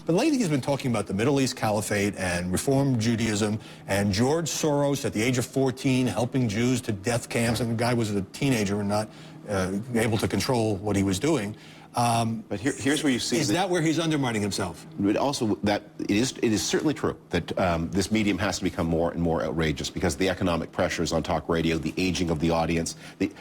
But lately he's been talking about the Middle East Caliphate and Reform Judaism and George Soros at the age of 14 helping Jews to death camps, and the guy was a teenager and not able to control what he was doing. But here's where you see... Is that where he's undermining himself? But also, that it is certainly true that this medium has to become more and more outrageous because of the economic pressures on talk radio, the aging of the audience.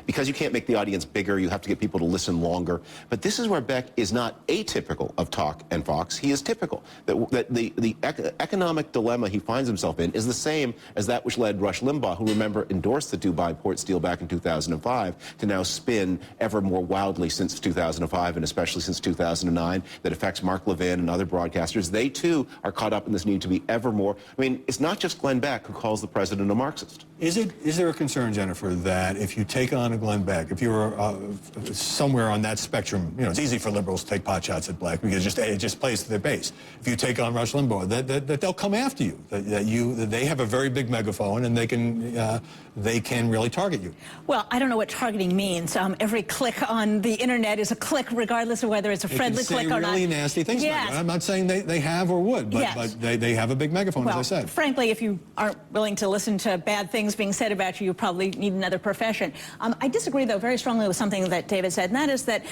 Because you can't make the audience bigger, you have to get people to listen longer. But this is where Beck is not atypical of talk and Fox. He is typical. That the economic dilemma he finds himself in is the same as that which led Rush Limbaugh, who, remember, endorsed the Dubai port deal back in 2005, to now spin ever more wildly since 2005, and especially since 2009, that affects Mark Levin and other broadcasters. They, too, are caught up in this need to be ever more. I mean, it's not just Glenn Beck who calls the president a Marxist. Is there a concern, Jennifer, that if you take on a Glenn Beck, if you're somewhere on that spectrum, you know, it's easy for liberals to take pot shots at Beck because it just plays to their base. If you take on Rush Limbaugh, that they'll come after you, that they have a very big megaphone and they can really target you. Well, I don't know what targeting means. Every click on the internet is a click, regardless of whether it's a friendly click or not. They can say really nasty things. Yes. Like, I'm not saying they have or would, but, yes. but they have a big megaphone, well, as I said. Frankly, if you aren't willing to listen to bad things being said about you, you probably need another profession. I disagree, though, very strongly with something that David said, and that is that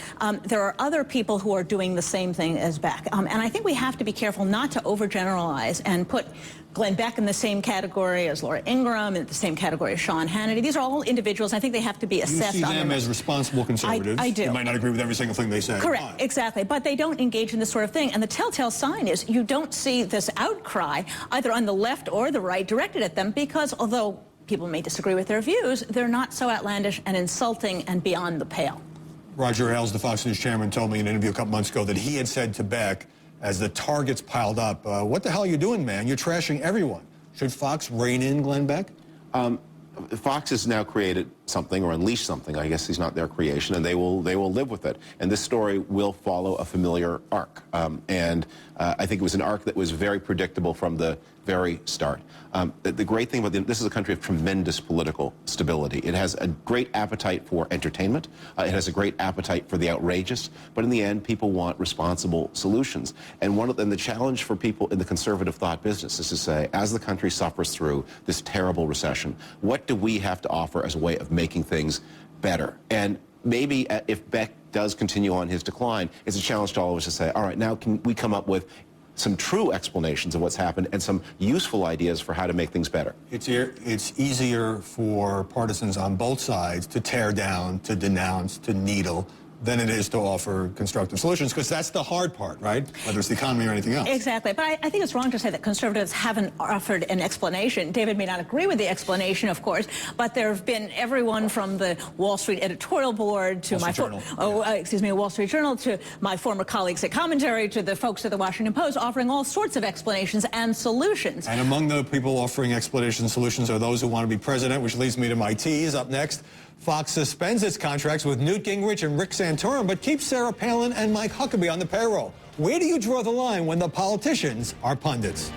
there are other people who are doing the same thing as Beck. And I think we have to be careful not to overgeneralize and put Glenn Beck in the same category as Laura Ingraham, in the same category as Sean Hannity. These are all individuals. I think they have to be assessed. You see them as responsible conservatives. I do. You might not agree with every single thing they say. Correct, exactly. But they don't engage in this sort of thing. And the telltale sign is you don't see this outcry, either on the left or the right, directed at them, because although people may disagree with their views, they're not so outlandish and insulting and beyond the pale. Roger Ailes, the Fox News chairman, told me in an interview a couple months ago that he had said to Beck, as the targets piled up, what the hell are you doing, man? You're trashing everyone. Should Fox rein in Glenn Beck? Fox has now created something, or unleashed something. I guess he's not their creation, and they will live with it. And this story will follow a familiar arc. I think it was an arc that was very predictable from the very start. The great thing about this is a country of tremendous political stability. It has a great appetite for entertainment. It has a great appetite for the outrageous. But in the end, people want responsible solutions. And the challenge for people in the conservative thought business is to say, as the country suffers through this terrible recession, what do we have to offer as a way of making things better? And maybe if Beck does continue on his decline, it's a challenge to all of us to say, all right, now can we come up with some true explanations of what's happened and some useful ideas for how to make things better? It's easier for partisans on both sides to tear down, to denounce, to needle, than it is to offer constructive solutions, because that's the hard part, right? Whether it's the economy or anything else. Exactly. But I think it's wrong to say that conservatives haven't offered an explanation. David may not agree with the explanation, of course, but there have been everyone from the Wall Street editorial board to Wall Street Journal, to my former colleagues at Commentary, to the folks at the Washington Post, offering all sorts of explanations and solutions. And among the people offering explanations and solutions are those who want to be president, which leads me to my tease. Up next, Fox suspends its contracts with Newt Gingrich and Rick Santorum, but keeps Sarah Palin and Mike Huckabee on the payroll. Where do you draw the line when the politicians are pundits?